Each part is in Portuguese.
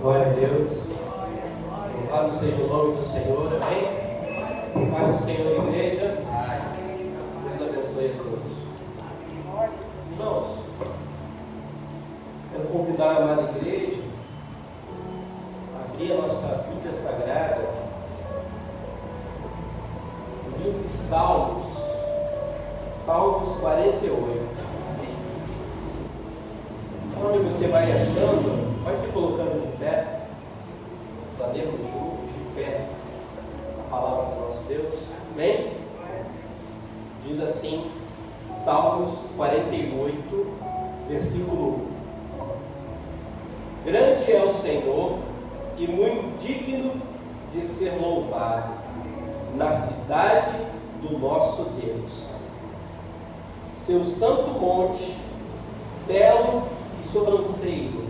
Glória a Deus. Louvado seja o nome do Senhor, amém? Paz do Senhor, igreja. Deus abençoe a todos. Irmãos, quero convidar a amada igreja a abrir a nossa Bíblia Sagrada no livro de Salmos, Salmos 48. Onde você vai achando, vai se colocando de pé, para lermos juntos, de pé, a palavra do nosso Deus. Amém? Diz assim, Salmos 48, versículo 1. Grande é o Senhor e muito digno de ser louvado na cidade do nosso Deus. Seu santo monte, belo e sobranceiro,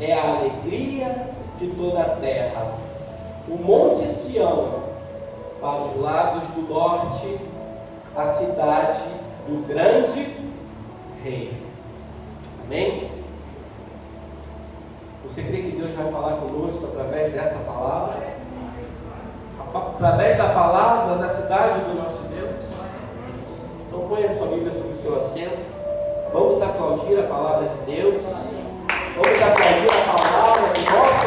é a alegria de toda a terra. O monte Sião, para os lados do norte, a cidade do grande rei. Amém? Você crê que Deus vai falar conosco através dessa palavra? Através da palavra da cidade do nosso Deus? Então ponha a sua Bíblia sobre o seu assento. Vamos aplaudir a palavra de Deus. Vamos aplaudir a palavra do nosso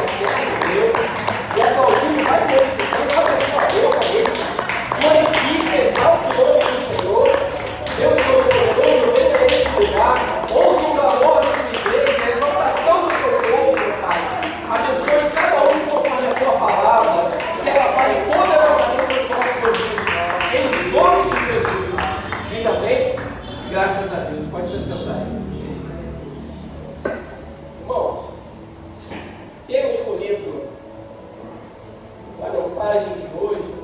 Deus. E aplaudindo, vai glorificando, abre a sua boca mesmo. Glorifique, exalte o nome do Senhor. Deus Todo-Poderoso, venha nesse lugar. Ouça o clamor da sua igreja, a exaltação do seu povo, meu Pai. Abençoe cada um conforme a tua palavra. E que ela fale poderosamente aos nossos ouvidos. Em nome de Jesus. Diga bem. Graças a Deus. Pode se sentar. Irmãos, temos escolhido a mensagem de hoje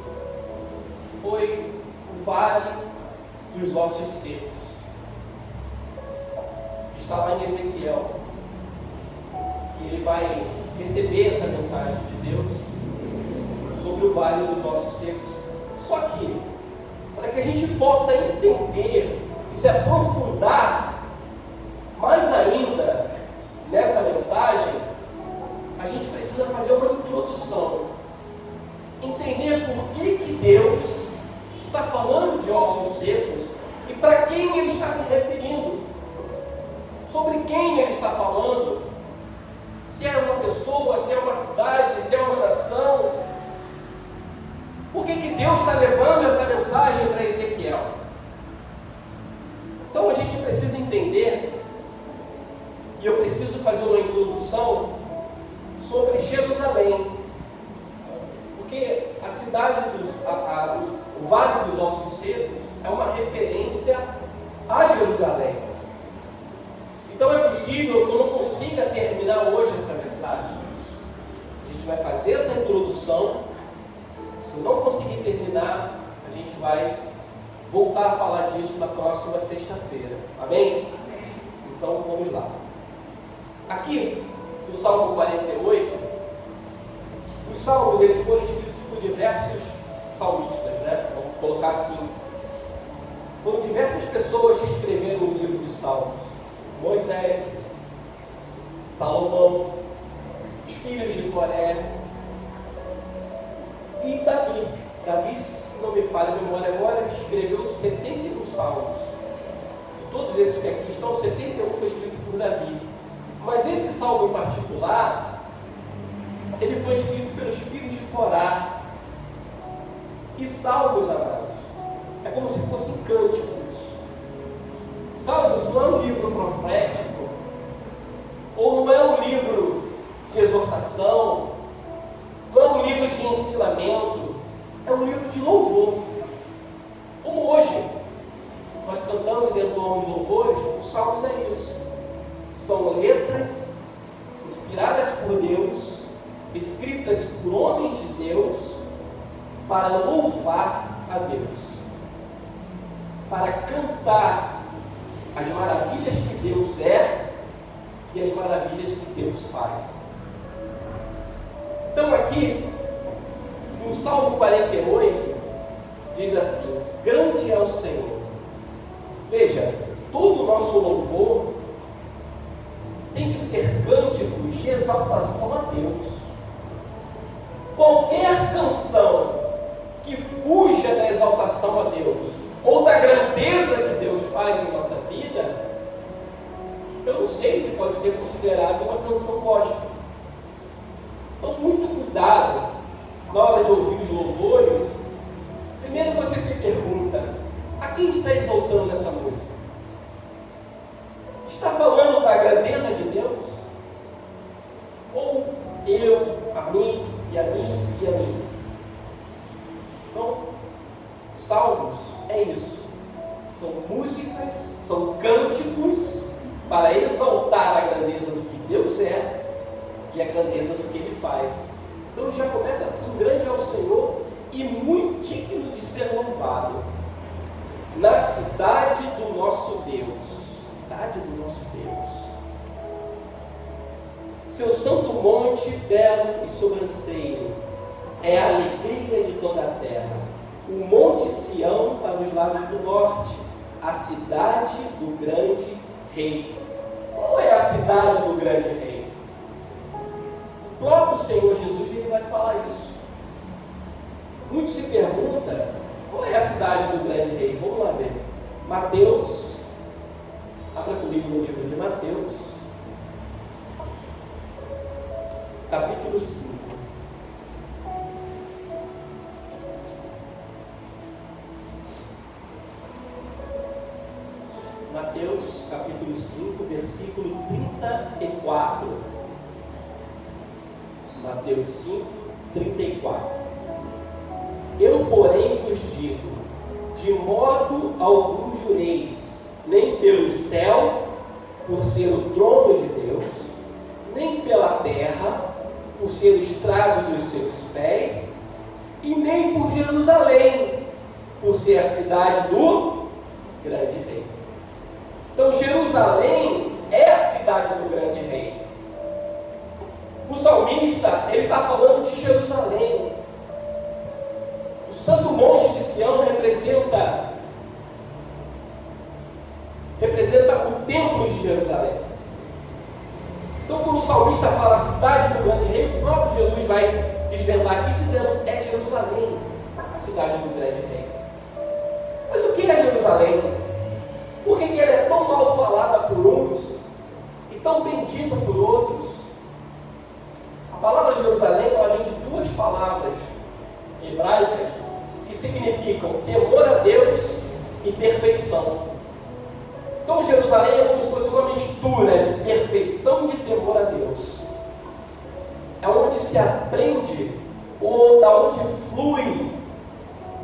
foi o Vale dos Ossos Secos. Está lá em Ezequiel, que ele vai receber essa mensagem de Deus sobre o Vale dos Ossos Secos. Só que, para que a gente possa entender e se aprofundar mais ainda nessa mensagem, a gente precisa fazer uma introdução, entender por que Deus está falando de ossos secos e para quem Ele está se referindo, sobre quem Ele está falando, se é uma pessoa, se é uma cidade, se é uma nação. Por que Deus está levando essa mensagem para Ezequiel? Então a gente precisa entender, e eu preciso fazer uma introdução sobre Jerusalém, porque a cidade, o Vale dos Ossos Secos é uma referência a Jerusalém. Então é possível que eu não consiga terminar hoje essa mensagem. A gente vai fazer essa introdução, se eu não conseguir terminar, a gente vai voltar a falar disso na próxima sexta-feira. Amém? Então vamos lá. Aqui no Salmo 48, os salmos eles foram escritos por diversos salmistas, né? Vamos colocar assim. Foram diversas pessoas que escreveram o livro de Salmos. Moisés, Salomão, os filhos de Coré e Davi. Davi, se não me falha a memória agora, escreveu 71 salmos. De todos esses que aqui estão, 71 foi escrito por Davi. Mas esse salmo em particular, ele foi escrito pelos filhos de Corá. E salmos, amados, é como se fossem cânticos. Salmos não é um livro profético, ou não é um livro de exortação, não é um livro de ensinamento, é um livro de louvor. Como hoje nós cantamos e entoamos louvores, os salmos é isso. São letras inspiradas por Deus, escritas por homens de Deus, para louvar a Deus, para cantar as maravilhas que Deus é e as maravilhas que Deus faz. Então aqui, no Salmo 48, diz assim: grande é o Senhor. Veja, todo o nosso louvor tem que ser cânticos de exaltação exaltação a Deus. Qualquer canção que fuja da exaltação a Deus, ou da grandeza que Deus faz em nossa vida, eu não sei se pode ser considerada uma canção gospel. Então, muito cuidado na hora de ouvir os louvores. Primeiro você se pergunta: a quem está exaltando essa música? Está falando da grandeza de Deus? Ou eu, a mim, e a mim, e a mim? Então, salmos é isso. São músicas, são cânticos para exaltar a grandeza do que Deus é e a grandeza do que Ele faz. Então já começa assim: grande é o Senhor e muito digno de ser louvado na cidade do nosso Deus. Cidade do nosso Deus. Seu santo monte, belo e sobranceiro, é a alegria de toda a terra. O monte Sião para os lados do norte, a cidade do grande rei. Qual é a cidade do grande rei? O próprio Senhor Jesus, ele vai falar isso. Muito se pergunta: qual é a cidade do grande rei? Vamos lá ver. Mateus, abra comigo no livro de Mateus, capítulo 5. Mateus, capítulo 5, versículo 34. Mateus 5, 34. Eu, porém, vos digo: de modo algum jureis, nem pelo céu, por ser o trono de Deus, nem pela terra, por ser o estrado dos seus pés, e nem por Jerusalém, por ser a cidade do grande rei. Então, Jerusalém é a cidade do grande rei. O salmista, ele está falando de Jerusalém. O santo monte de Sião representa o templo de Jerusalém. Então, quando o salmista fala cidade do grande rei, o próprio Jesus vai desvendar aqui dizendo: é Jerusalém, a cidade do grande rei. Mas o que é Jerusalém? Por que ela é tão mal falada por uns e tão bendita por outros? A palavra Jerusalém, ela vem de duas palavras hebraicas que significam temor a Deus e perfeição. Então, Jerusalém é como se fosse uma mistura de perfeição e de temor a Deus. É onde se aprende, ou da onde flui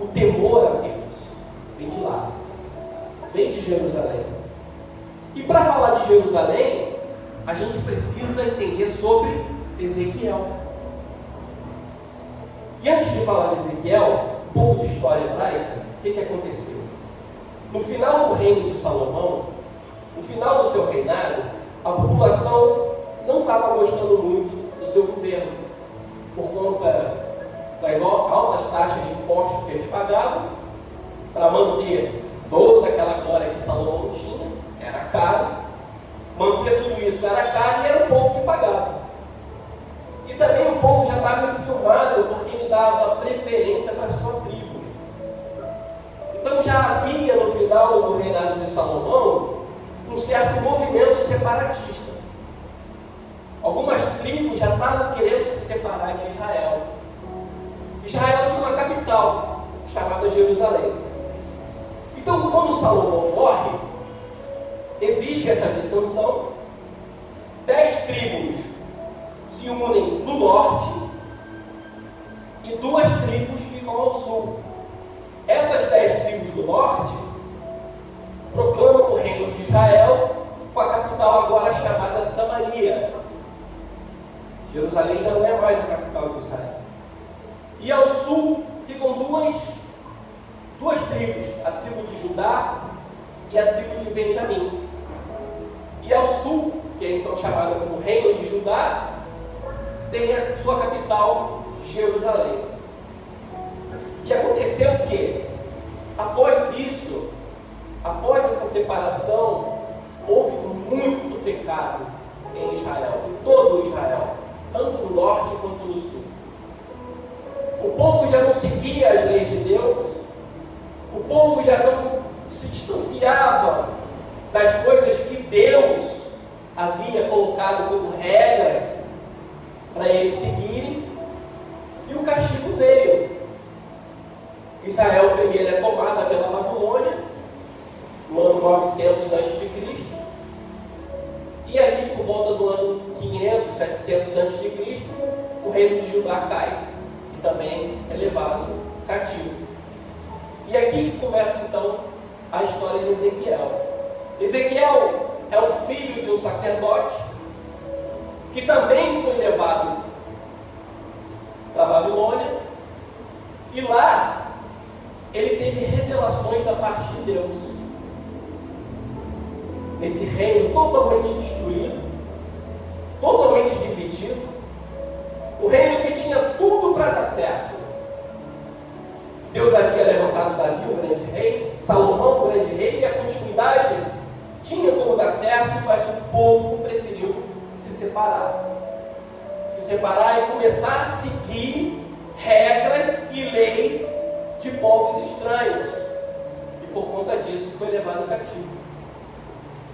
o temor a Deus. Vem de lá. Vem de Jerusalém. E para falar de Jerusalém, a gente precisa entender sobre Ezequiel. E antes de falar de Ezequiel, um pouco de história hebraica. O que aconteceu? No final do reino de Salomão, no final do seu reinado, a população não estava gostando muito do seu governo, por conta das altas taxas de impostos que eles pagavam, para manter toda aquela glória que Salomão tinha. Era caro, manter tudo isso era caro, e era o povo que pagava. E também o povo já estava enciumado, porque ele dava preferência para a sua tribo. Então já havia no final do reinado de Salomão um certo movimento separatista. Algumas tribos já estavam querendo se separar de Israel. Israel tinha uma capital chamada Jerusalém. Então, quando Salomão morre, existe essa dissensão. 10 tribos se unem no norte e 2 tribos ficam ao sul. Essas 10 tribos do norte proclamam o reino de Israel, com a capital agora chamada Samaria. Jerusalém já não é mais a capital de Israel. E ao sul ficam duas tribos, a tribo de Judá e a tribo de Benjamim. E ao sul, que é então chamada como Reino de Judá, tem a sua capital, Jerusalém. E aconteceu o quê? Após isso, após essa separação, houve muito pecado em Israel, em todo Israel. seguia as leis de Deus, o povo já não se distanciava das coisas que Deus havia colocado como regras para eles seguirem, e o castigo veio. Israel primeiro é tomada pela Babilônia, no ano 900 a.C., e ali por volta do ano 500, 700 a.C., o reino de Judá cai e também é levado cativo. E aqui que começa então a história de Ezequiel. Ezequiel é o filho de um sacerdote que também foi levado para a Babilônia, e lá ele teve revelações da parte de Deus. Nesse reino totalmente destruído, totalmente dividido, o reino que tinha tudo para dar certo. Deus havia levantado Davi, o grande rei, Salomão, o grande rei, e a continuidade tinha como dar certo, mas o povo preferiu se separar. Se separar e começar a seguir regras e leis de povos estranhos. E por conta disso foi levado cativo.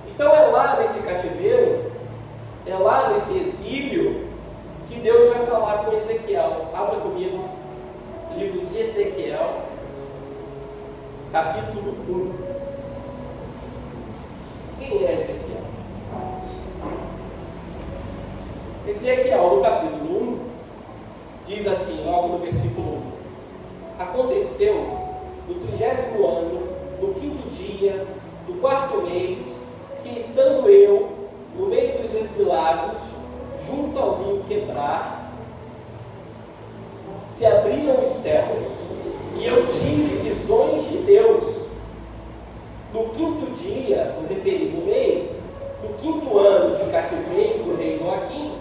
Então é lá nesse cativeiro, é lá nesse exílio, que Deus vai falar com Ezequiel. Abra comigo, livro de Ezequiel, capítulo 1. Quem é Ezequiel? Ezequiel, no capítulo 1, diz assim, logo no versículo 1: Aconteceu no 30º ano, no 5º dia, do 4º mês, que estando eu no meio dos exilados, junto ao rio Quebrar, se abriram os céus, e eu tive visões de Deus. No 5º dia, no referido mês, no 5º ano de cativeiro do rei Joaquim,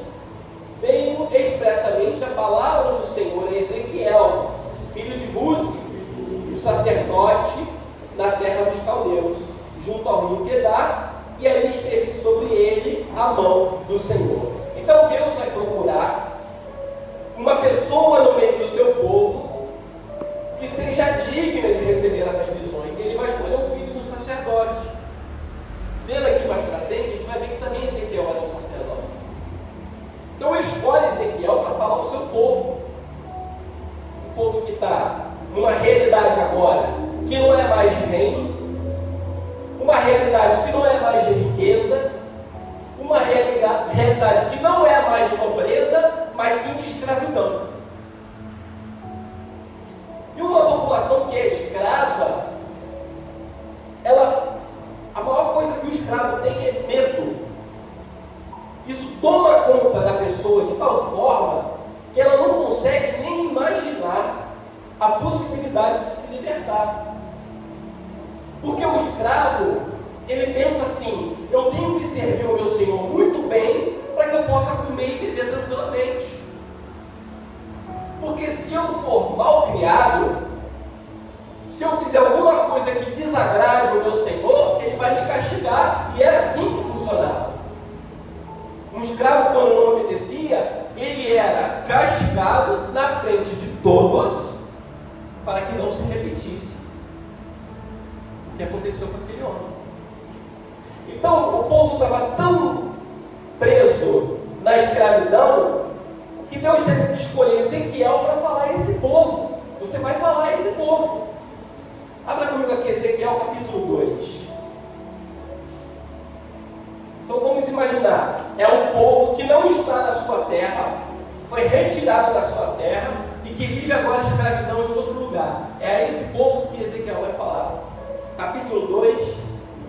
veio expressamente a palavra do Senhor a Ezequiel, filho de Buzi, o sacerdote, na terra dos caldeus, junto ao rio Quedar, e ali esteve sobre ele a mão do Senhor. Então Deus vai procurar uma pessoa no meio do seu povo que seja digna de receber essas visões, e ele vai escolher um filho de um sacerdote. Lendo aqui mais para frente, a gente vai ver que também Ezequiel era um sacerdote. Então ele escolhe Ezequiel para falar ao seu povo, o povo que está numa realidade agora que não é mais de reino, uma realidade que não é mais de riqueza, uma realidade que não é mais de pobreza, mas sim de escravidão. E uma população que é escrava, a maior coisa que o escravo tem é medo. Isso toma conta da pessoa de tal forma que ela não consegue nem imaginar a possibilidade de se libertar. Porque o escravo, ele pensa assim: eu tenho que servir o meu Senhor muito bem para que eu possa comer e beber tranquilamente. Porque se eu for mal criado, se eu fizer alguma coisa que desagrade o meu Senhor, ele vai me castigar. E era assim que funcionava. Um escravo, quando não obedecia, ele era castigado na frente de todos, para que não se repetisse o que aconteceu com aquele homem. Então o povo estava tão preso na escravidão que Deus teve que escolher Ezequiel para falar a esse povo. Você vai falar a esse povo. Abra comigo aqui Ezequiel capítulo 2. Então vamos imaginar, é um povo que não está na sua terra, foi retirado da sua terra e que vive agora a escravidão em outro lugar. É a esse povo que Ezequiel vai falar. Capítulo 2,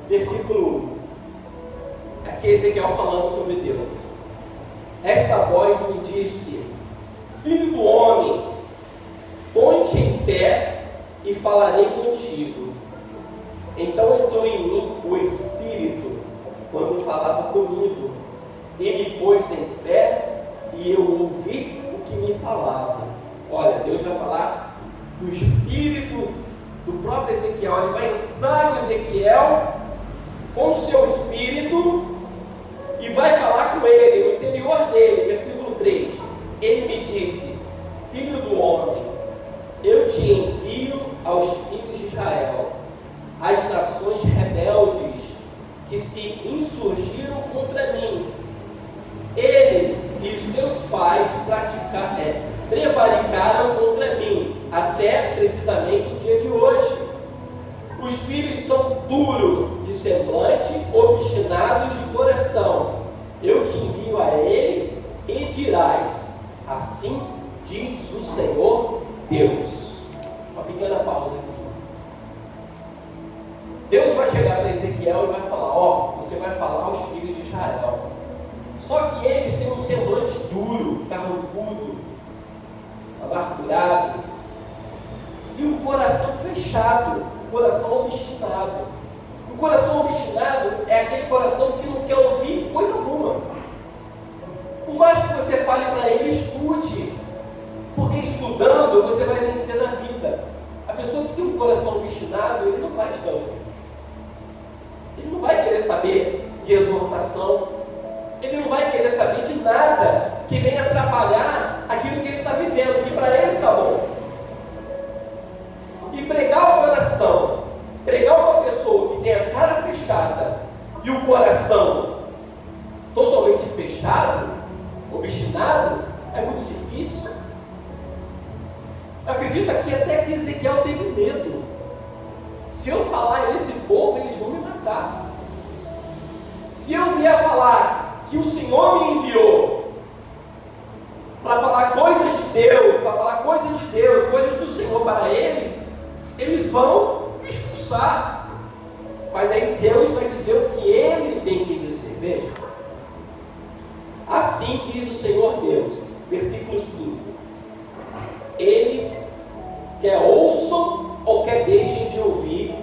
versículo 1. Aqui Ezequiel falando sobre Deus. Esta voz me disse: Filho do homem, põe-te em pé e falarei contigo. Então entrou em mim o Espírito quando falava comigo. Ele pôs em pé e eu ouvi o que me falava. Olha, Deus vai falar do Espírito do próprio Ezequiel. Ele vai entrar em Ezequiel com o seu Espírito e vai falar com ele, no interior dele. Versículo 3. Ele me disse: Filho do homem, eu te aos filhos de Israel, as nações rebeldes que se insurgiram contra mim. Ele e os seus pais prevaricaram contra mim, até precisamente o dia de hoje. Os filhos são duros de semblante, obstinados de coração. Eu te envio a eles e dirás: assim diz o Senhor Deus. Uma pequena pausa aqui. Deus vai chegar para Ezequiel e vai falar: ó, você vai falar aos filhos de Israel. Só que eles têm um semblante duro, carrancudo, amargurado, e um coração fechado, um coração obstinado. Um coração obstinado é aquele coração que não quer ouvir coisa alguma. Por mais que você fale para ele, estude, porque estudando você vai vencer na vida. A pessoa que tem um coração obstinado, ele não vai te dar ouvido. Ele não vai querer saber de exortação. Ele não vai querer saber de nada que venha atrapalhar aquilo que ele está vivendo, que para ele está bom. E pregar o coração, pregar uma pessoa que tem a cara fechada e o coração totalmente fechado, obstinado, é muito difícil. Acredita que até que Ezequiel teve medo. Se eu falar nesse povo, eles vão me matar. Se eu vier falar que o Senhor me enviou para falar coisas de Deus, para falar coisas de Deus, coisas do Senhor para eles, eles vão me expulsar. Mas aí Deus vai dizer o que Ele tem que dizer. Veja, assim diz o Senhor Deus, versículo 5: eles quer ouçam ou quer deixem de ouvir,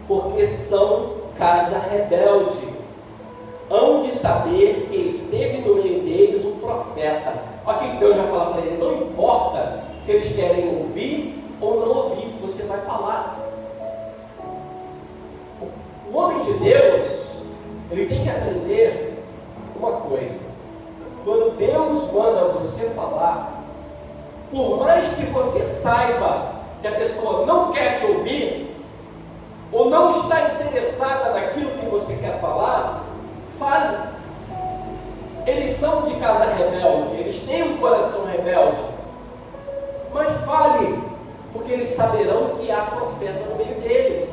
porque são casa rebelde. Hão de saber que esteve no meio deles um profeta. Olha que Deus vai falar para ele: não importa se eles querem ouvir ou não ouvir, você vai falar. O homem de Deus, ele tem que aprender uma coisa: quando Deus manda você falar, por mais que você saiba que a pessoa não quer te ouvir, ou não está interessada naquilo que você quer falar, fale. Eles são de casa rebelde, eles têm um coração rebelde, mas fale, porque eles saberão que há profeta no meio deles.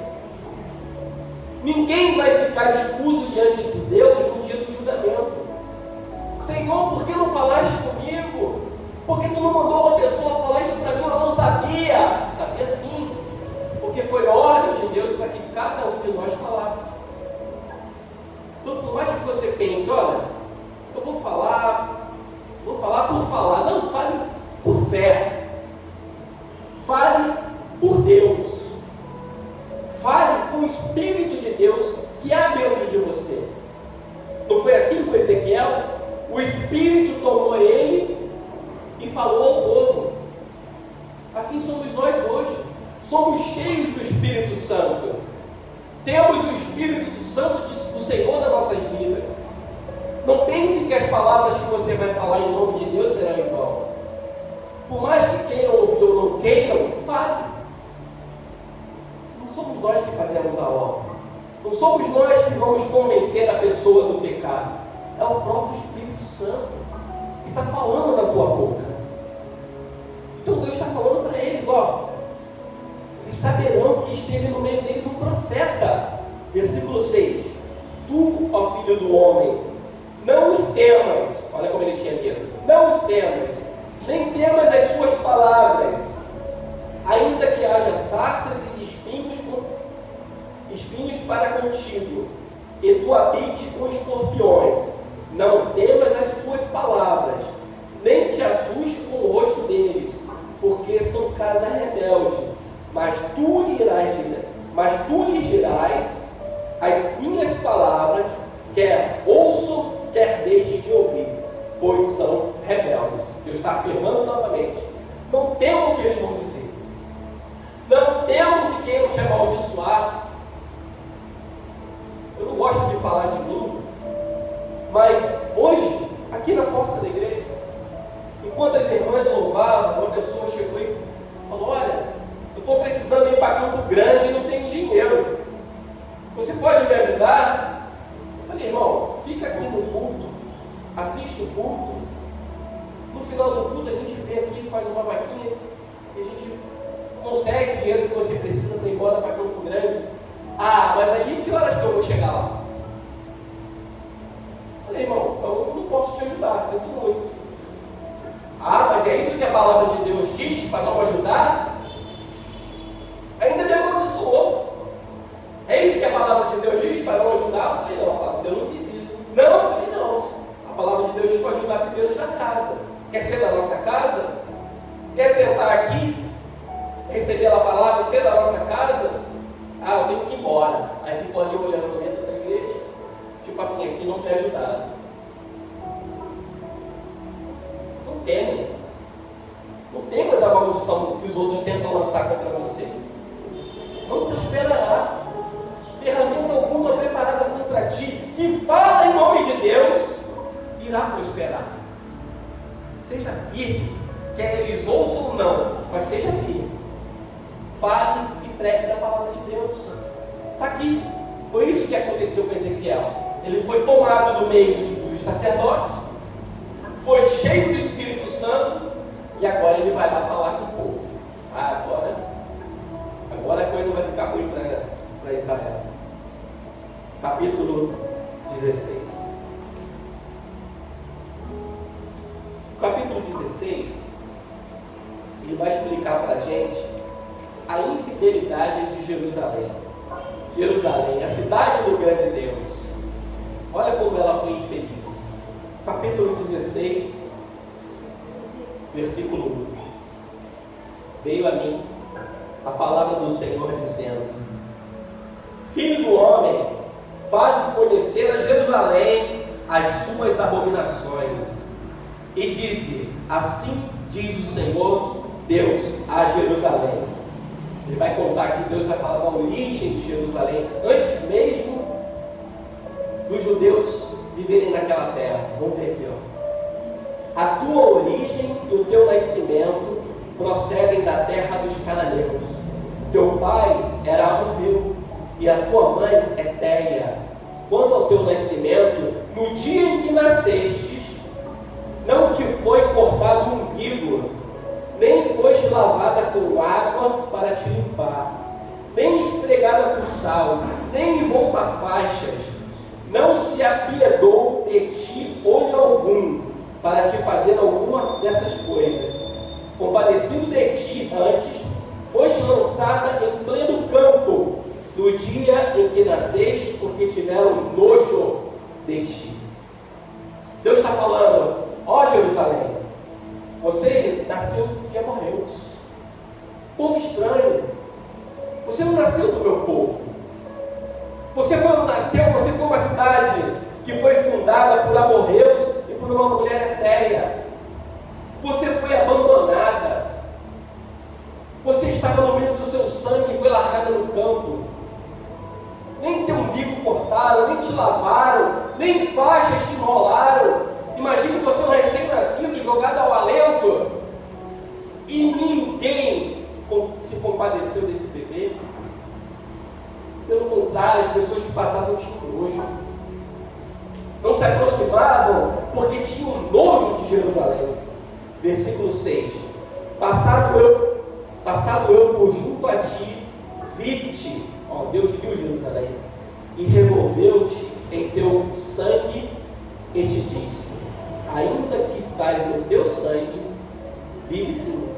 Ninguém vai ficar expulso diante de Deus no dia do julgamento. Senhor, por que não falaste comigo? Por que tu não mandou uma pessoa falar isso para mim? Eu não sabia. Sabia sim, porque foi ordem de Deus para que cada um de nós falasse. Então, por mais que você pense: olha, eu vou falar por falar. Não, fale por fé. Fale por Deus. Fale com o Espírito de Deus que há dentro de você. Não foi assim com Ezequiel? O Espírito tomou ele e falou ao povo. Assim somos nós hoje. Somos cheios do Espírito Santo. Temos o Espírito Santo do Senhor nas nossas vidas. Não pense que as palavras que você vai falar em nome de Deus serão em vão. Por mais que queiram ouvir ou não queiram, fale. Não somos nós que fazemos a obra. Não somos nós que vamos convencer a pessoa do pecado. É o próprio Espírito Santo que está falando na tua boca. Então Deus está falando para eles: ó, eles saberão que esteve no meio deles um profeta. Versículo 6: tu, ó filho do homem, não os temas. Olha como ele tinha medo. Não os temas, nem temas as suas palavras, ainda que haja sarças e espinhos para contigo, e tu habites com escorpiões. Não temas as suas palavras, nem te assuste com o rosto deles, porque são casa rebelde. Mas tu lhes dirás as minhas palavras, quer ouçam, quer deixem de ouvir, pois são rebeldes. Deus está afirmando novamente: não temam o que eles vão dizer, não temam se queiram te amaldiçoar. Eu não gosto de falar de mim, mas hoje, aqui na porta da igreja, enquanto as irmãs louvavam, uma pessoa chegou e falou: olha, Eu estou precisando ir para Campo Grande e não tenho dinheiro. Você pode me ajudar? Eu falei, irmão, fica aqui no culto, assiste o culto. No final do culto a gente vê aqui, faz uma vaquinha e a gente consegue o dinheiro que você precisa para ir embora para Campo Grande. Ah, mas aí que horas que eu vou chegar lá? Eu falei, irmão, então eu não posso te ajudar, sinto muito. Ah, mas é isso que a palavra de Deus diz para não ajudar? Ainda me amaldiçoou. É isso que a palavra de Deus diz para não ajudar? Eu falei, não, a palavra de Deus não diz isso. Não, eu falei, não. A palavra de Deus diz para ajudar primeiro na casa. Quer ser da nossa casa? Quer sentar aqui, receber a palavra e ser da nossa casa? Ah, eu tenho que ir embora. Aí ficou ali olhando dentro da igreja. Tipo assim, aqui não tem ajudado. Não temas a maldição que os outros tentam lançar contra você. Não prosperará. Ferramenta alguma preparada contra ti, que fala em nome de Deus, irá prosperar. Seja firme, quer eles ouçam ou não, mas seja firme. Fale e pregue da palavra de Deus. Está aqui. Foi isso que aconteceu com Ezequiel. Ele foi tomado do meio dos sacerdotes, foi cheio do Espírito Santo, e agora ele vai lá falar com o povo. Agora a coisa vai ficar ruim para Israel. Capítulo 16. O capítulo 16, ele vai explicar para a gente a infidelidade de Jerusalém. Jerusalém, a cidade do grande Deus. Olha como ela foi infeliz. Capítulo 16, versículo 1. Veio a mim a palavra do Senhor dizendo: Filho do homem, faze conhecer a Jerusalém as suas abominações. E dize: assim diz o Senhor Deus a Jerusalém. Ele vai contar aqui, Deus vai falar da origem de Jerusalém, antes mesmo dos judeus viverem naquela terra. Vamos ver aqui, ó. A tua origem e o teu nascimento procedem da terra dos cananeus. Teu pai era amorreu e a tua mãe é Téia. Quanto ao teu nascimento, no dia em que nascestes, não te foi cortado o umbigo, nem foste lavada com água para te limpar, nem esfregada com sal, nem envolta a faixas. Não se apiedou de ti olho algum para te fazer alguma dessas coisas. Compadecido de ti antes, foste lançada em pleno campo no dia em que nasceste, porque tiveram nojo de ti. Deus está falando: ó Jerusalém, você nasceu de amorreus, povo estranho. Você não nasceu do meu povo. Você foi uma cidade que foi fundada por amorreus e por uma mulher etérea. Você foi abandonada. Você estava no meio do seu sangue e foi largada no campo. Nem teu umbigo cortaram, nem te lavaram, nem faixas te enrolaram. Imagine você um recém-nascido jogado ao alento e ninguém se compadeceu desse bebê. Pelo contrário, as pessoas que passavam tinham nojo. Não se aproximavam porque tinham nojo de Jerusalém. Versículo 6. Passado eu por junto a ti, vi-te, ó, Deus viu Jerusalém, e revolveu-te em teu sangue e te disse: ainda que estás no teu sangue, vive sim.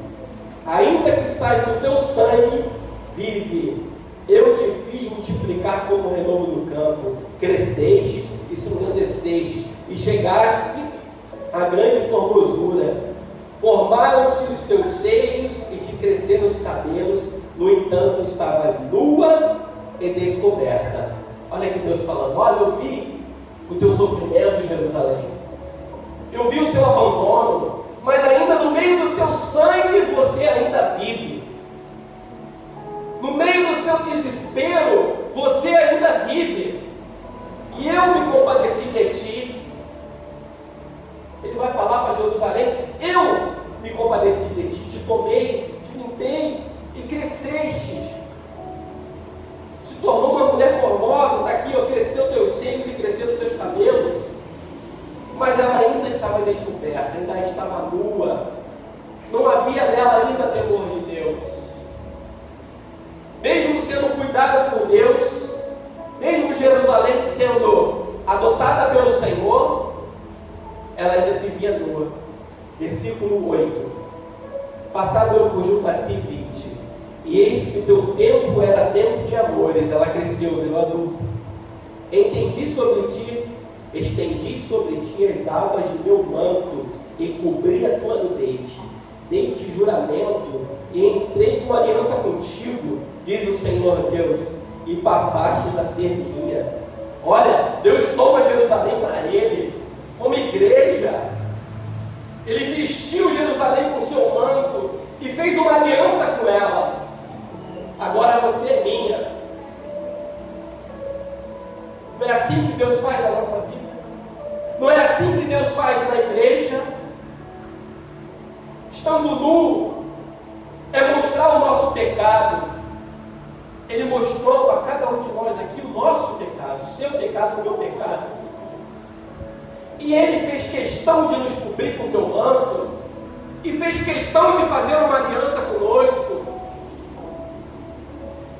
Ainda que estás no teu sangue, vive. Eu te fiz multiplicar como o renovo do campo, cresceste e se engrandeceste, e chegaste a grande formosura. Formaram-se os teus seios e te cresceram os cabelos, no entanto estavas nua e descoberta. Olha aqui Deus falando: olha, eu vi o teu sofrimento, Jerusalém, eu vi o teu abandono, mas ainda no meio do teu sangue você ainda vive. No meio do seu desespero você ainda vive, e eu me compadeci de ti. Ele vai falar para Jerusalém: eu me compadeci de ti, te tomei, te limpei, e cresceste nela ainda temor de Deus. Mesmo sendo cuidada por Deus, mesmo Jerusalém sendo adotada pelo Senhor, ela ainda se via nua. Versículo 8: passado eu conjunto a ti, vi-te, e eis que o teu tempo era tempo de amores. Ela cresceu, virou adulta. Estendi sobre ti as abas de meu manto, e cobri a tua nudez. Dei-te juramento, e entrei com aliança contigo, diz o Senhor Deus, e passastes a ser minha. Olha, Deus toma Jerusalém para Ele, como igreja. Ele vestiu Jerusalém com seu manto, e fez uma aliança com ela. Agora você é minha. Não é assim que Deus faz na nossa vida? Não é assim que Deus faz na igreja? Estando nu, é mostrar o nosso pecado. Ele mostrou a cada um de nós aqui o nosso pecado, o seu pecado, o meu pecado. E Ele fez questão de nos cobrir com o teu manto, e fez questão de fazer uma aliança conosco.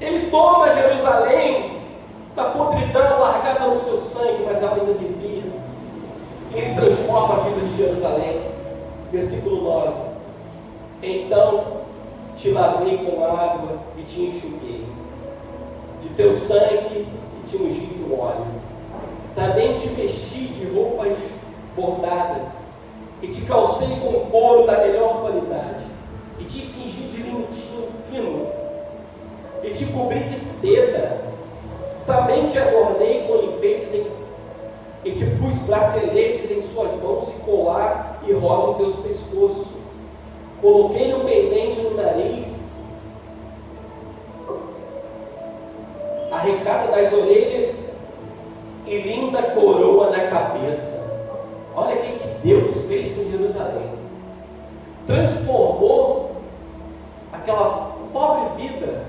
Ele toma Jerusalém da podridão largada no seu sangue, mas ela ainda vivia. E Ele transforma a vida de Jerusalém. Versículo 9: então te lavei com água e te enxuguei, de teu sangue e te ungi com óleo. Também te vesti de roupas bordadas, e te calcei com couro da melhor qualidade, e te cingi de linho fino, e te cobri de seda. Também te adornei com enfeites e te pus braceletes em suas mãos, e colar e roda em teus pescoços. Coloquei um pendente no nariz, arrecada das orelhas, e linda coroa na cabeça. Olha o que Deus fez com Jerusalém. Transformou aquela pobre vida,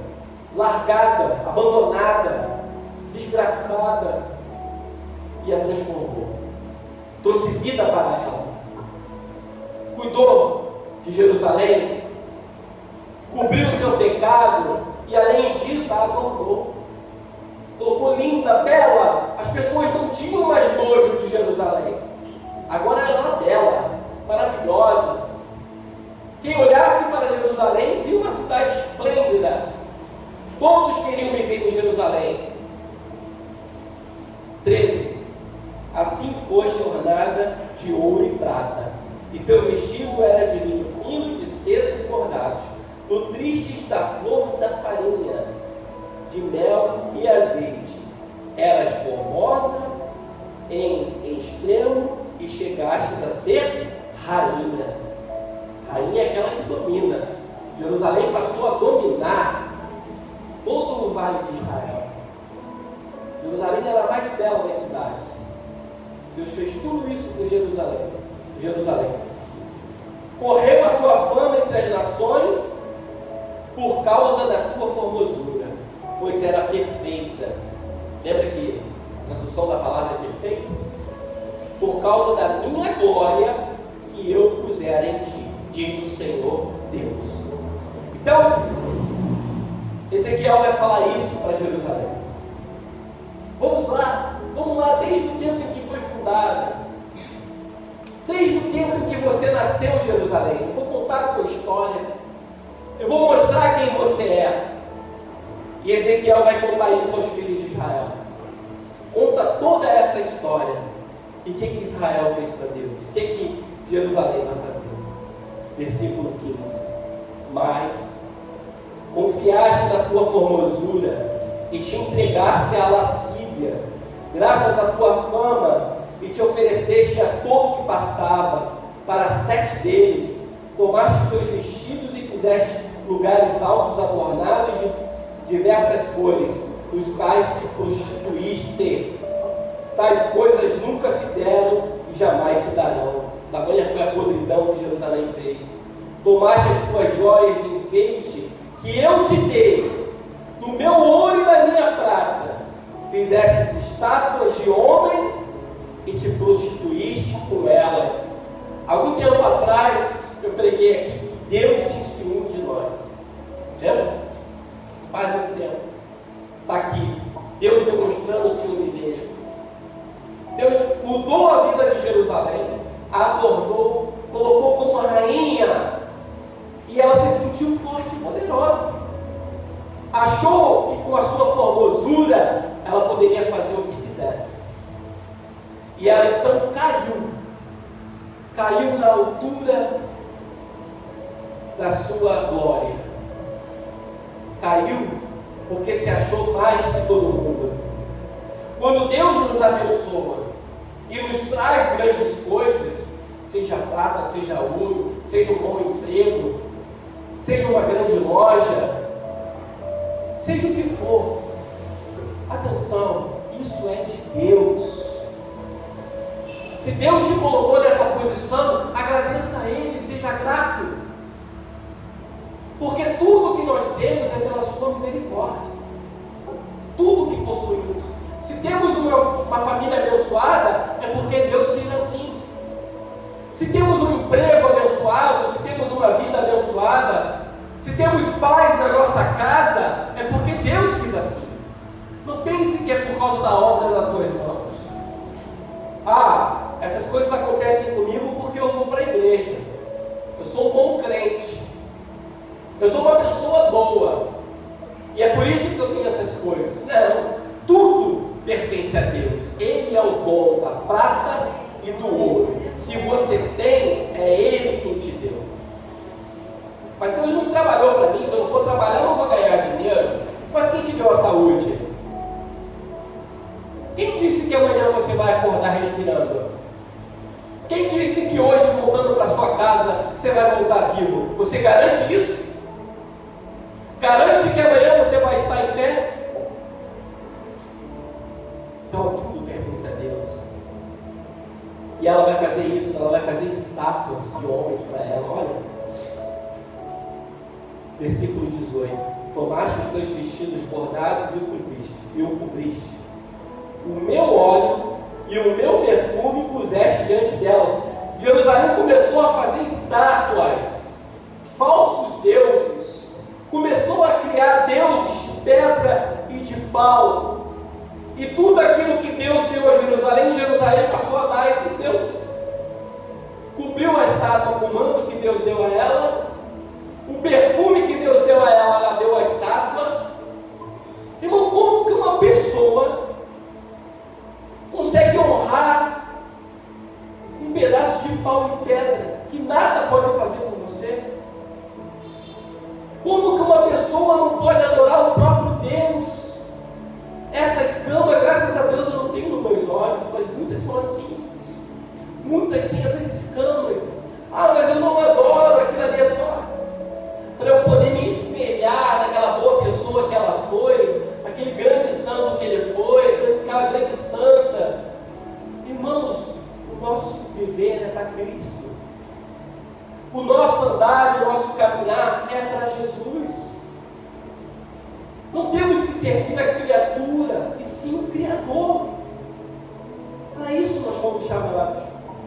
largada, abandonada, desgraçada, e a transformou. Trouxe vida para ela. Cuidou de Jerusalém, cobriu o seu pecado, e além disso a adornou. Colocou linda, bela. As pessoas não tinham mais nojo de Jerusalém. Agora ela era bela, maravilhosa. Quem olhasse para Jerusalém viu uma cidade esplêndida. Todos queriam viver em Jerusalém. 13. Assim foste ornada de ouro e prata, e teu vestido era de linho fino, de seda de bordados. Nutristes da flor da farinha, de mel e azeite. Eras formosa em extremo, e chegastes a ser rainha. Rainha é aquela que domina. Jerusalém passou a dominar todo o vale de Israel. Jerusalém era a mais bela das cidades. Deus fez tudo isso por Jerusalém. Correu a tua fama entre as nações por causa da tua formosura, pois era perfeita. Lembra que a tradução da palavra é perfeita? Por causa da minha glória que eu puser em ti, diz o Senhor Deus. Então, Ezequiel vai falar isso para Jerusalém. Vamos lá, desde o tempo em que foi fundada, desde o tempo em que você nasceu em Jerusalém. Eu vou contar a tua história, eu vou mostrar quem você é. E Ezequiel vai contar isso aos filhos de Israel. Conta toda essa história. E o que Israel fez para Deus? O que Jerusalém vai fazer? Versículo 15. Mas confiaste na tua formosura e te entregaste à lascívia, graças à tua fama, e te ofereceste a todo que passava. Para 7 deles tomaste os teus vestidos e fizeste lugares altos adornados de diversas cores, os quais te prostituíste. Tais coisas nunca se deram e jamais se darão. Tamanha foi a podridão que Jerusalém fez. Tomaste as tuas joias de enfeite que eu te dei, do meu ouro e da minha prata, fizestes estátuas de homens e te prostituíste com elas. Algum tempo atrás eu preguei aqui Deus tem ciúme de nós. Lembra? Faz muito tempo. Está aqui. Deus demonstrando o ciúme dele. Deus mudou a vida de Jerusalém, a adornou, colocou como rainha, e ela se sentiu forte e poderosa. Achou que com a sua formosura ela poderia fazer o que quisesse. E ela então caiu na altura da sua glória. Caiu porque se achou mais que todo mundo. Quando Deus nos abençoa e nos traz grandes coisas, seja prata, seja ouro, seja um bom emprego, seja uma grande loja, seja o que for, atenção, isso é de Deus. Se Deus te colocou nessa posição, agradeça a Ele, seja grato, porque tudo que nós temos é pela sua misericórdia, tudo que possuímos. Se temos uma família abençoada, é porque Deus quis assim. Se temos um emprego abençoado, se temos uma vida abençoada, se temos paz na nossa casa, é porque Deus quis assim. Não pense que é por causa da obra das tuas mãos. Essas coisas acontecem comigo porque eu vou para a igreja. Eu sou um bom crente. Eu sou uma pessoa boa. E é por isso que eu tenho essas coisas. Não, tudo pertence a Deus. Ele é o dono da prata e do ouro. Se você tem, é Ele quem te deu. Mas Deus não trabalhou para mim. Se eu não for trabalhar, eu não vou ganhar dinheiro. Mas quem te deu a saúde? Quem disse que amanhã você vai acordar respirando? Quem disse que hoje, voltando para sua casa, você vai voltar vivo? Você garante isso? Garante que amanhã você vai estar em pé? Então tudo pertence a Deus. E ela vai fazer isso, ela vai fazer estátuas de homens para ela. Olha, versículo 18: tomaste os teus vestidos bordados e o cobriste. O meu óleo e o meu perfume puseste diante delas. Jerusalém começou a fazer estátuas, falsos deuses, começou a criar deuses de pedra e de pau. E tudo aquilo que Deus deu a Jerusalém, Jerusalém passou a dar a esses deuses. Cobriu a estátua com o manto que Deus deu a ela, o perfume que Deus deu a ela deu a estátua. Irmão, como que uma pessoa consegue honrar um pedaço de pau e pedra que nada pode fazer por você? Como que uma pessoa não pode adorar o próprio Deus? Essa escama, graças a Deus, eu não tenho nos meus olhos, mas muitas são assim. Muitas têm essas escamas. Mas eu não adoro, aquilo ali é só para eu poder me espelhar naquela boa pessoa que ela foi, aquele grande santo que ele foi, aquela grande santa. Irmãos, o nosso viver é para Cristo. O nosso andar, o nosso caminhar é para Jesus. Não temos que servir a criatura, e sim o Criador. Para isso nós fomos chamados.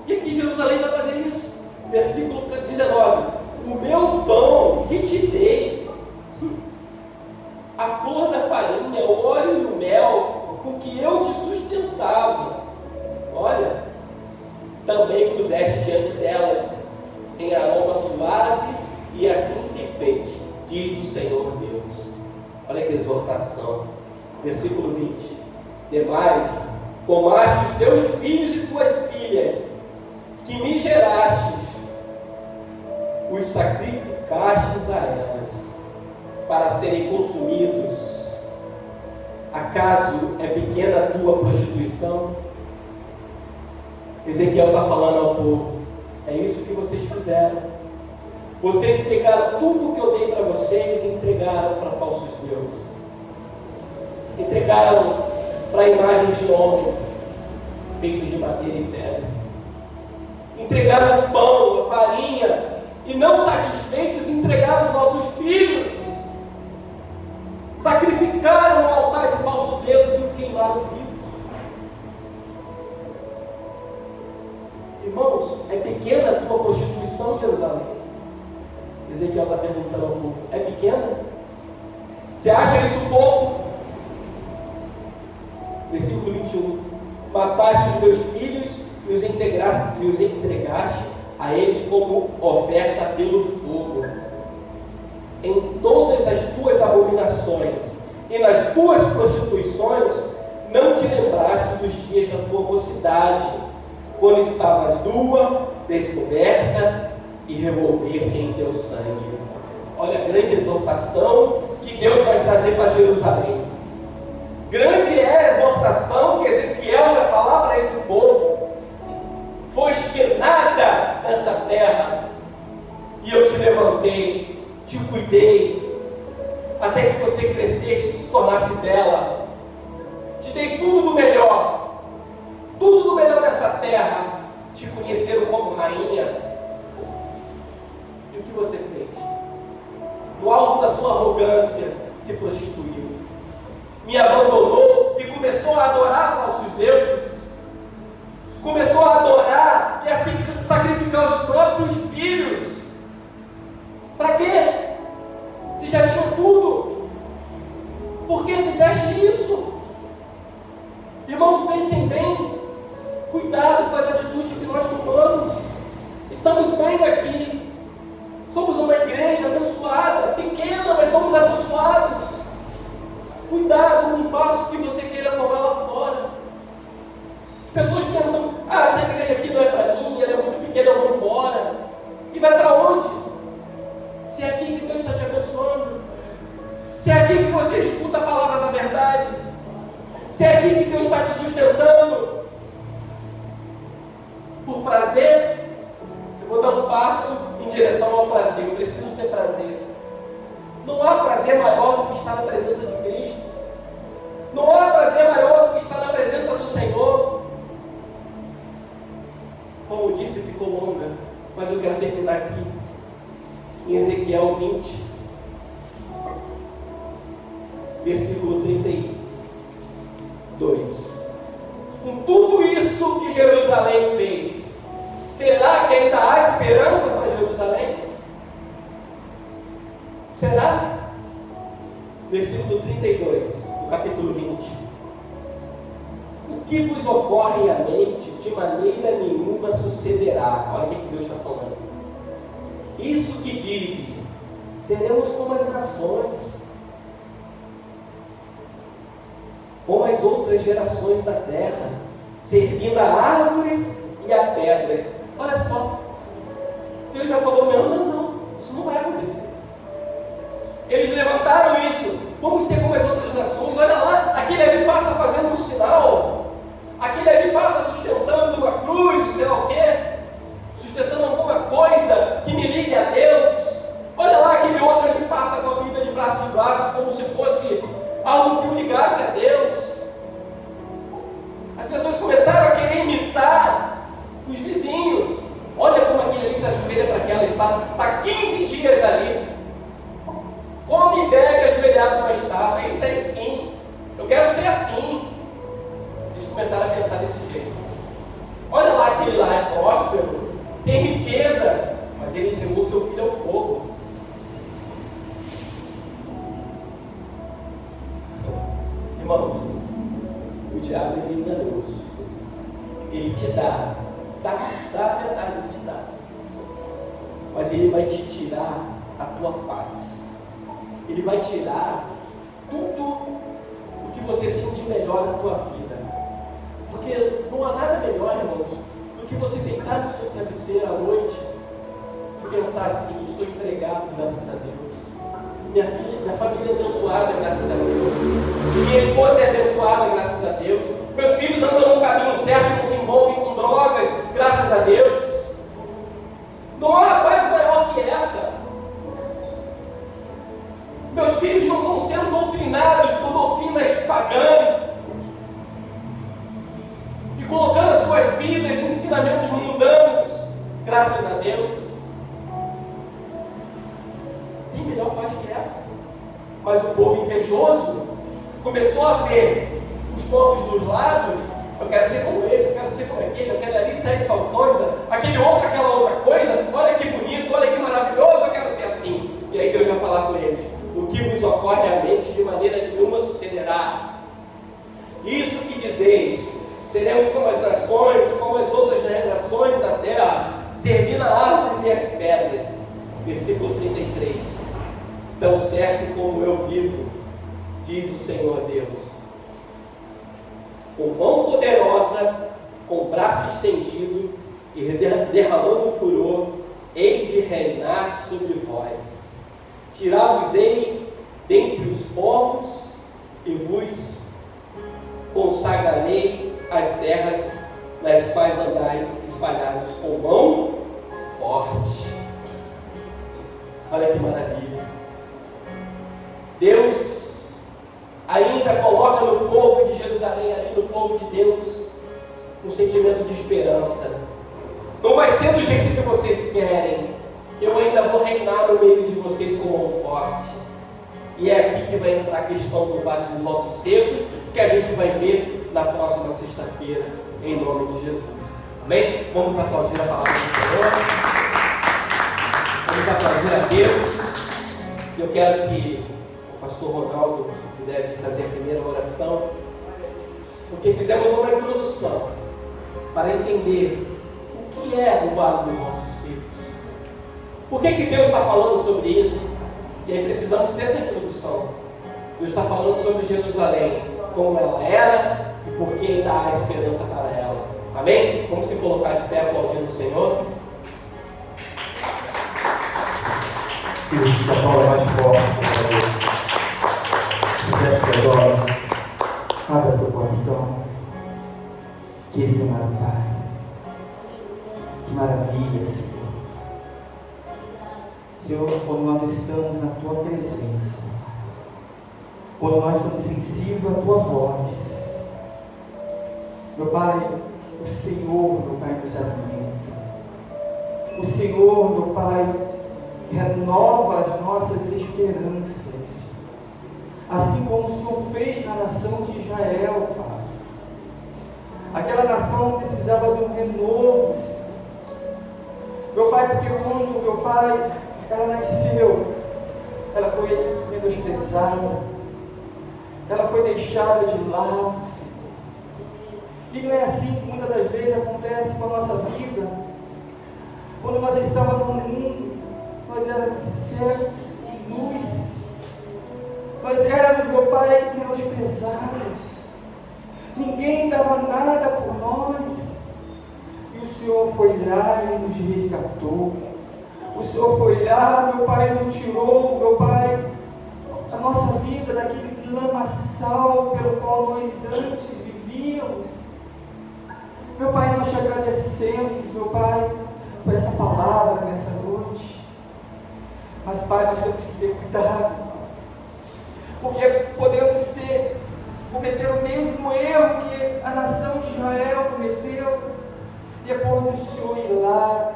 E aqui Jerusalém vai fazer isso. Versículo 19: o meu pão que te dei, a flor da farinha, o óleo e o mel, com que eu te sustentava, olha, também puseste diante delas em aroma suave, e assim se fez, diz o Senhor Deus. Olha que exortação. Versículo 20: demais, tomaste os teus filhos e tuas filhas, que me gerastes, os sacrificastes a elas, para serem consumidos. Acaso é pequena a tua prostituição? Ezequiel está falando ao povo: é isso que vocês fizeram. Vocês pegaram tudo que eu dei para vocês e entregaram para falsos deuses. Entregaram para imagens de homens feitos de madeira e pedra. Entregaram o pão, a farinha, e não satisfeitos, entregaram os nossos filhos. Sacrificaram no altar de falsos deuses e o queimaram vivos. Irmãos, é pequena a tua prostituição, Jerusalém? Ezequiel está perguntando ao povo: é pequena? Você acha isso pouco? Versículo 21. Mataste os meus filhos e os entregaste a eles como oferta pelo fogo. Em todas as tuas abominações e nas tuas prostituições, não te lembraste dos dias da tua mocidade, quando estavas nua, descoberta, e revolver-te em teu sangue. Olha a grande exortação que Deus vai trazer para Jerusalém. Grande é a exortação que Ezequiel vai falar para esse povo. Foste nada nessa terra, e eu te levantei, te cuidei, até que você crescesse e se tornasse bela. Te dei tudo do melhor dessa terra. Te conheceram como rainha. E o que você fez? No alto da sua arrogância, se prostituiu, me abandonou e começou a adorar falsos deuses. Começou a adorar e a sacrificar os próprios filhos. Para quê? Você já tinha tudo. Por que fizeste isso? Irmãos, pensem bem. Cuidado com as atitudes que nós tomamos. Estamos bem aqui. Somos uma igreja abençoada, pequena, mas somos abençoados. Cuidado com o passo que você queira tomar lá fora. As pessoas pensam: essa igreja aqui não é para mim, ela é muito pequena, eu vou embora. E vai para onde? Se é aqui que Deus está te abençoando, se é aqui que você escuta a palavra da verdade, se é aqui que Deus está te sustentando. Por prazer, eu vou dar um passo em direção ao prazer. Eu preciso ter prazer. Não há prazer maior do que estar na presença de Cristo. Não há prazer maior do que estar na presença do Senhor. Como disse, ficou longa, mas eu quero terminar aqui em Ezequiel 20, versículo 32. Com tudo isso que Jerusalém fez, será que ainda há esperança para Jerusalém? Será? Versículo 32, do capítulo 20. O que vos ocorre à mente, de maneira nenhuma sucederá. Olha o que Deus está falando. Isso que dizes: seremos como as nações, como as outras gerações da terra, servindo a árvores e a pedras. Olha só, Deus já falou: não, isso não vai acontecer. Eles levantaram isso: vamos ser como as outras nações. Olha lá, aquele ali passa fazendo um sinal, aquele ali passa sustentando uma cruz, sei lá o quê, sustentando alguma coisa que me ligue a Deus. Olha lá, aquele outro ali passa com a Bíblia de braço, como se fosse algo que o ligasse a Deus. As pessoas começaram a querer imitar os vizinhos. Olha como aquele ali se ajoelha para aquela, está 15 dias ali, come e bebe ajoelhado na estátua. É isso aí sim, eu quero ser assim. Eles começaram a pensar desse jeito. Olha lá, aquele lá é próspero, tem riqueza, mas ele entregou seu filho ao fogo. Irmãos, o diabo ele é enganoso. Ele te dá a verdade, ele te dá. Mas ele vai te tirar a tua paz. Ele vai tirar tudo o que você tem de melhor na tua vida. Porque não há nada melhor, irmãos, do que você deitar no seu travesseiro à noite e pensar assim: estou entregado, graças a Deus. Minha família é abençoada, graças a Deus. Minha esposa é abençoada, graças a Deus. Meus filhos andam no caminho certo, não se envolvem com drogas, graças a Deus. Não há paz maior que essa. Meus filhos não estão sendo doutrinados por doutrinas pagãs e colocando as suas vidas em ensinamentos mundanos, graças a Deus. Tem melhor paz que essa. Mas o povo invejoso começou a ver os povos dos lados: eu quero ser como esse, eu quero ser como aquele, eu quero ali sair tal coisa, aquele outro, aquela outra coisa. Olha que bonito, olha que maravilhoso, eu quero ser assim. falar com eles: o que vos ocorre à mente de maneira nenhuma sucederá. Isso que dizeis: seremos como as nações, como as outras nações da terra, servindo a árvores e as pedras. Versículo 33. Tão certo como eu vivo, diz o Senhor Deus, com mão poderosa, com braço estendido e derramando furor, hei de reinar sobre vós. Tirar-vos-ei dentre os povos e vos consagrarei as terras nas quais andais espalhados com mão forte. Olha que maravilha. Deus ainda coloca no povo de Jerusalém, ali no povo de Deus, um sentimento de esperança. Não vai ser do jeito que vocês querem. Eu ainda vou reinar no meio de vocês com mão forte. E é aqui que vai entrar a questão do Vale dos Ossos Secos, que a gente vai ver na próxima sexta-feira, em nome de Jesus. Amém? Vamos aplaudir a palavra do Senhor. Vamos aplaudir a Deus. Eu quero que o pastor Ronaldo, se puder vir fazer a primeira oração, porque fizemos uma introdução para entender o que é o Vale dos Ossos Secos. Por que Deus está falando sobre isso? E aí precisamos dessa introdução. Deus está falando sobre Jerusalém, como ela era e por que ainda há esperança para ela. Amém? Vamos se colocar de pé aplaudindo o Senhor. Isso, a palavra mais forte, por Deus. Feche seus olhos, abra seu coração, querido e amado Pai. Que maravilha, Senhor. Senhor, quando nós estamos na Tua presença, quando nós somos sensíveis à Tua voz, meu Pai, o Senhor, meu Pai, nos alimenta. O Senhor, meu Pai, renova as nossas esperanças, assim como o Senhor fez na nação de Israel, Pai. Aquela nação precisava de um renovo, Senhor. Meu Pai, porque quando, meu Pai, ela nasceu, ela foi menosprezada, ela foi deixada de lado, Senhor. E não é assim que muitas das vezes acontece com a nossa vida. Quando nós estávamos no mundo, nós éramos cegos e nus, nós éramos, meu Pai, menosprezados, ninguém dava nada por nós, e o Senhor foi lá e nos resgatou. O Senhor foi lá, meu Pai, e nos tirou, meu Pai, a nossa vida daquele lamaçal pelo qual nós antes vivíamos. Meu Pai, nós te agradecemos, meu Pai, por essa palavra nessa noite. Mas, Pai, nós temos que ter cuidado, porque podemos cometer o mesmo erro que a nação de Israel cometeu, depois do Senhor ir lá,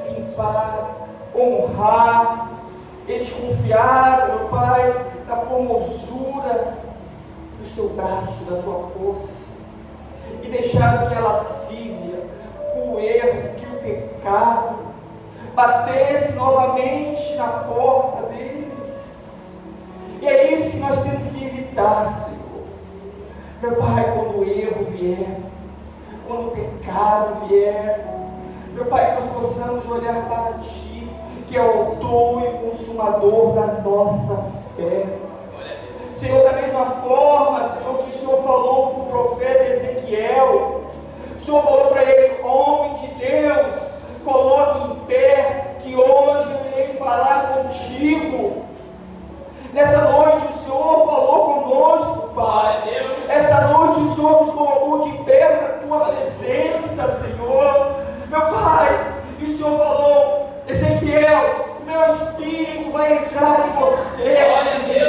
limpar, honrar. Eles confiaram, meu Pai, na formosura do seu braço, da sua força, e deixaram que a lascívia, o erro, que o pecado batesse novamente na porta deles. E é isso que nós temos que evitar, Senhor. Meu Pai, quando o erro vier, quando o pecado vier, meu Pai, que nós possamos olhar para Ti, que é o autor e consumador da nossa fé. Senhor, da mesma forma, Senhor, que o Senhor falou para o profeta Ezequiel, o Senhor falou para ele: homem de Deus, coloque em pé, que hoje eu irei falar contigo. Nessa noite o Senhor falou conosco, Pai. Essa noite o Senhor nos colocou de pé na Tua presença, Senhor. Meu Pai, e o Senhor falou: Ezequiel, meu Espírito vai entrar em você.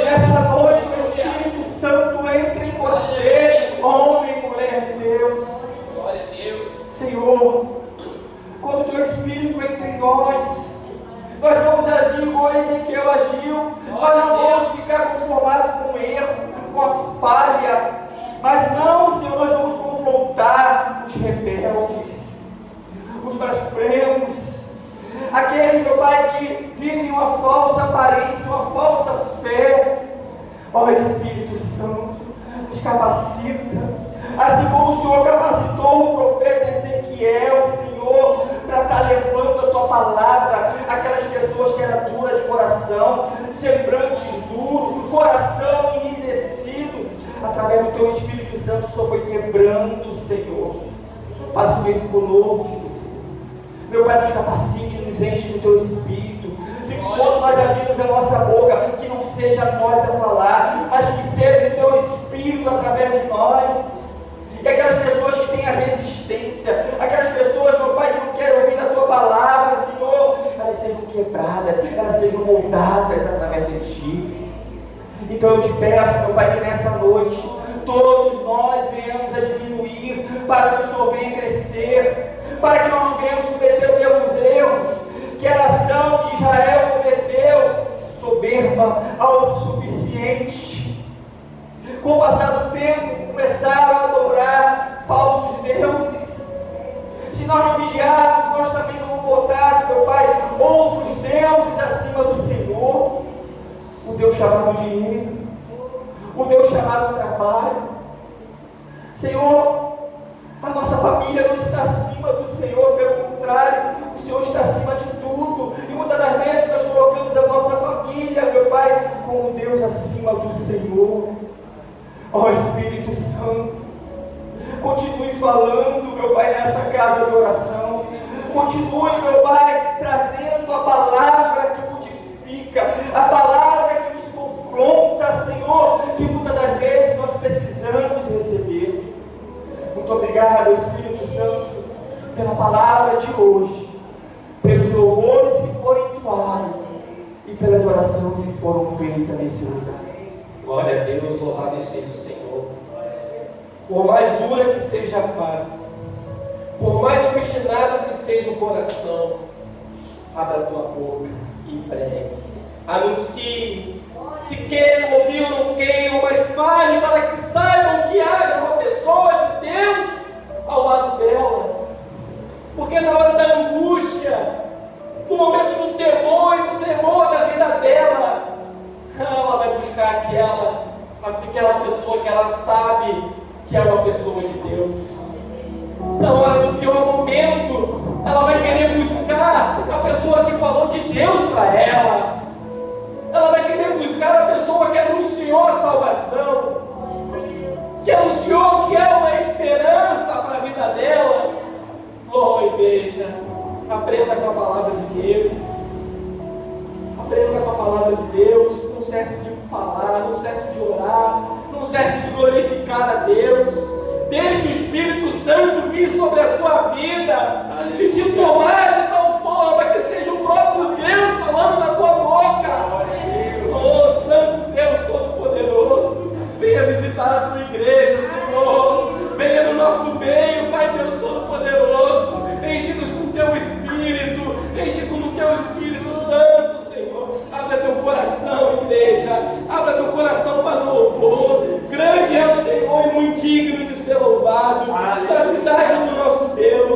Nessa noite, meu Espírito Santo entra em você, homem e mulher de Deus. Glória a Deus. Senhor, quando o Teu Espírito entra em nós vamos agir igual Ezequiel agiu. Nós não vamos ficar conformados com o erro, com a falha, mas não, Senhor, nós vamos confrontar os rebeldes, os blasfemos, aqueles, meu Pai, que vivem uma falsa aparência, uma falsa Ó Espírito Santo, nos capacita, assim como o Senhor capacitou o profeta Ezequiel, Senhor, para estar levando a tua palavra àquelas pessoas que eram duras de coração, sembrantes duros, coração enrijecido. Através do teu Espírito Santo, o Senhor foi quebrando, Senhor. Faça o mesmo conosco, Senhor. Meu Pai, nos capacite, nos enche do teu Espírito. E quando nós abrimos a nossa boca, que não seja nós a falar, mas que seja o teu Espírito através de nós. E aquelas pessoas que têm a resistência, aquelas pessoas, meu Pai, que não querem ouvir a tua palavra, Senhor, elas sejam quebradas, elas sejam moldadas através de ti. Então eu te peço, meu Pai, que nessa noite todos nós venhamos a diminuir para que o Senhor venha crescer, para que nós não venhamos cometer os mesmos erros que a nação de Israel cometeu, soberba, autossuficiente. Com o passar do tempo, começaram a adorar falsos deuses. Se nós não vigiarmos, nós também não vamos botar, meu Pai, outros deuses acima do Senhor. O Deus chamado dinheiro, o Deus chamado trabalho. Senhor, a nossa família não está acima do Senhor, pelo contrário, o Senhor está acima de tudo. E muitas das vezes nós colocamos a nossa família, meu Pai, como Deus acima do Senhor. Ó Espírito Santo, continue falando, meu Pai, nessa casa de oração. Continue, meu Pai, trazendo a palavra que modifica, a palavra que nos confronta, Senhor, que muitas das vezes nós precisamos receber. Muito obrigado, Espírito Santo, pela palavra de hoje, pelos louvores que foram entoados e pelas orações que foram feitas nesse lugar. Glória a Deus, louvado seja o Senhor. Por mais dura que seja a face, por mais obstinado que seja o coração, abra a tua boca e pregue, anuncie. Se queiram ouvir ou não queiram, mas fale para que saibam que haja uma pessoa de Deus ao lado dela. Porque na hora da angústia, no momento do temor e do tremor da vida dela, ela vai buscar aquela pessoa que ela sabe que é uma pessoa de Deus. Na hora do pior momento, ela vai querer buscar a pessoa que falou de Deus para ela. Ela vai querer buscar a pessoa que anunciou a salvação, que anunciou que é uma esperança para a vida dela. Oh, igreja, aprenda com a palavra de Deus. Aprenda com a palavra de Deus. Não cesse de falar, não cesse de orar, não cesse de glorificar a Deus. Deixe o Espírito Santo vir sobre a sua vida e te tomar de tal forma que seja o próprio Deus falando na tua boca. Oh, Santo Deus Todo-Poderoso, venha visitar a tua igreja, Senhor. Venha no nosso meio, Pai Deus Todo-Poderoso. Enche-nos com teu Espírito, enche com o teu Espírito Santo, Senhor. Abra teu coração, igreja. Abra teu coração para o louvor. Grande é o Senhor e muito digno de ser louvado. Da cidade do nosso Deus.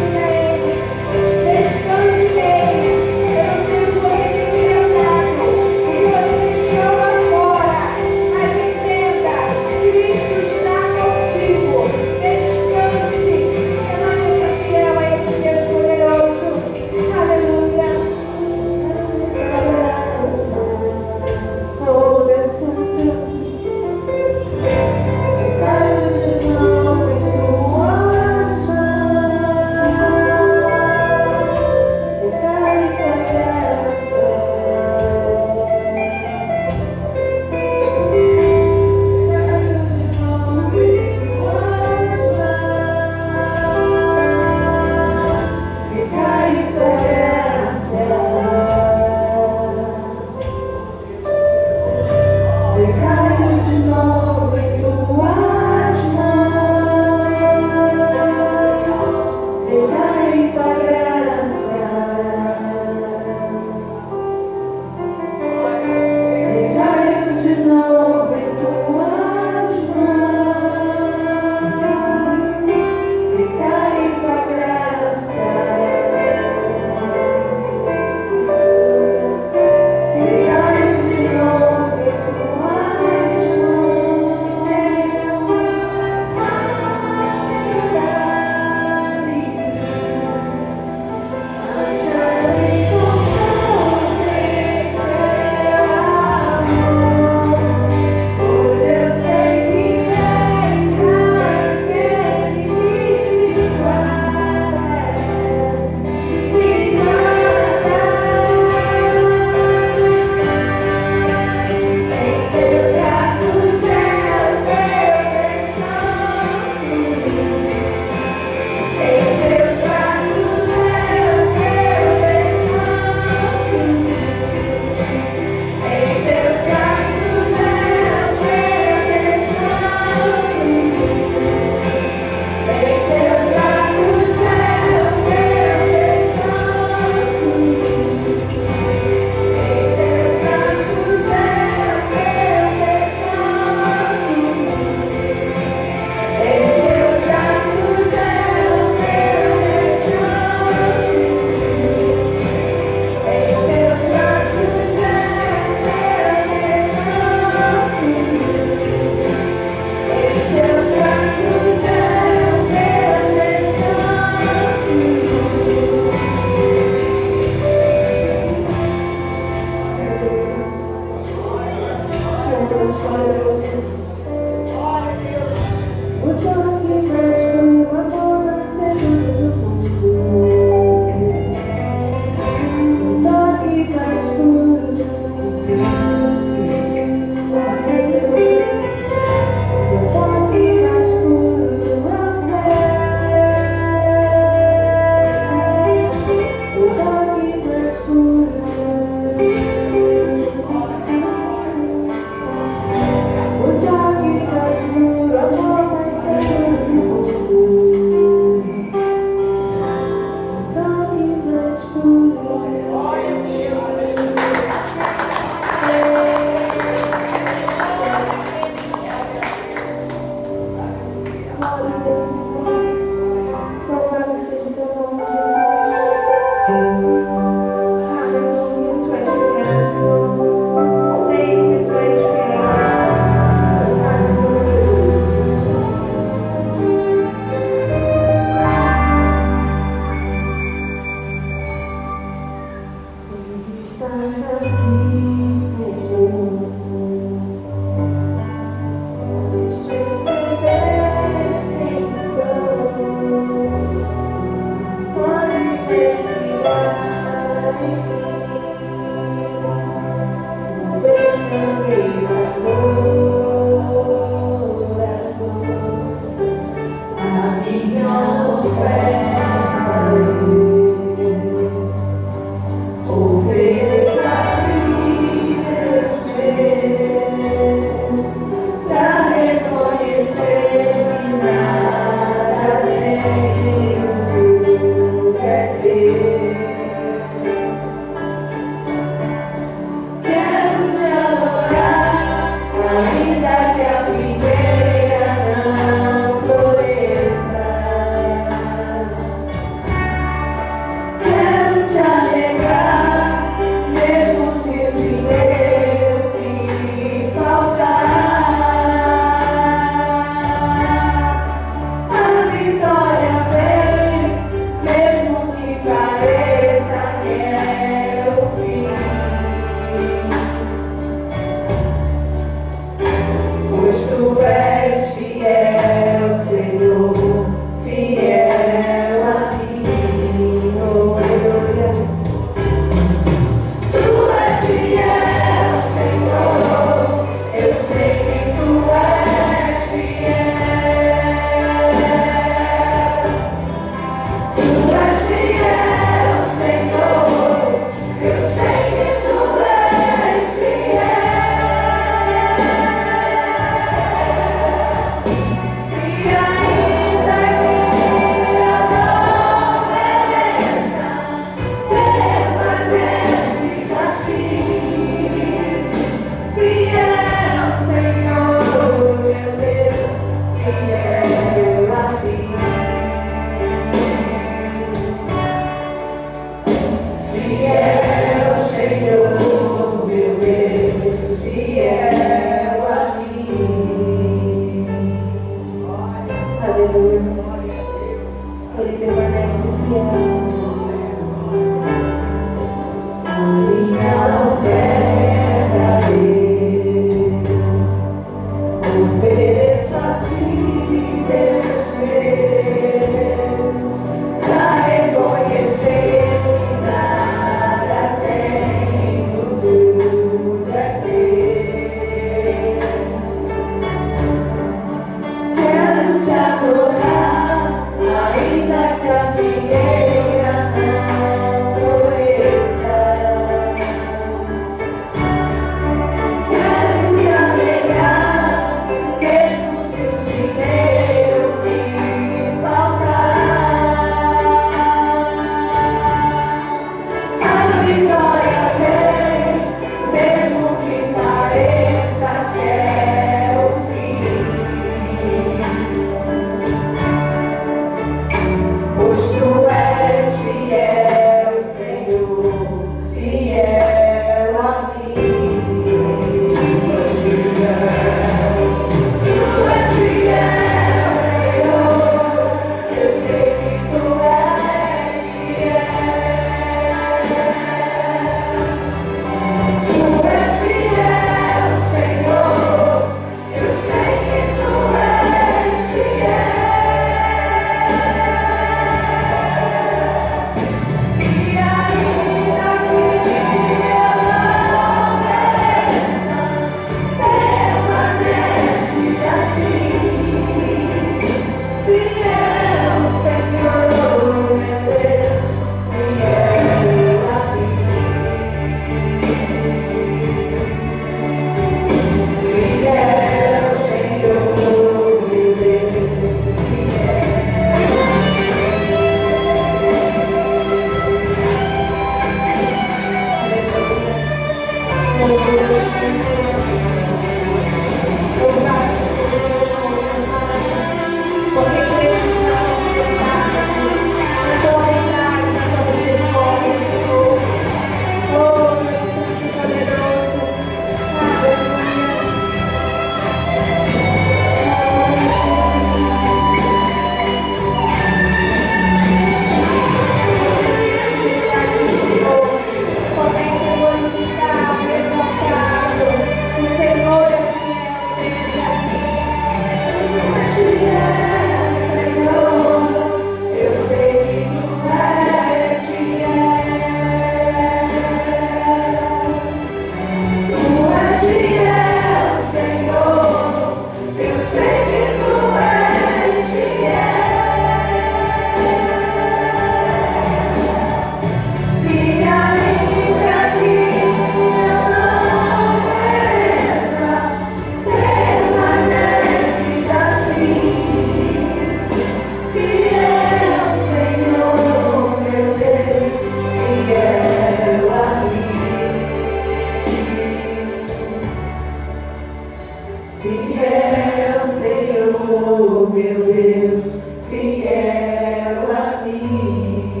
meu Deus, fiel a mim.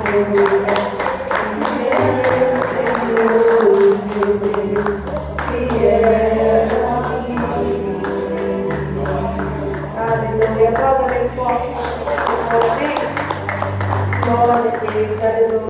Como é fiel, Senhor, meu Deus, fiel a mim. Aleluia, aplauda bem forte. Glória a Deus, aleluia.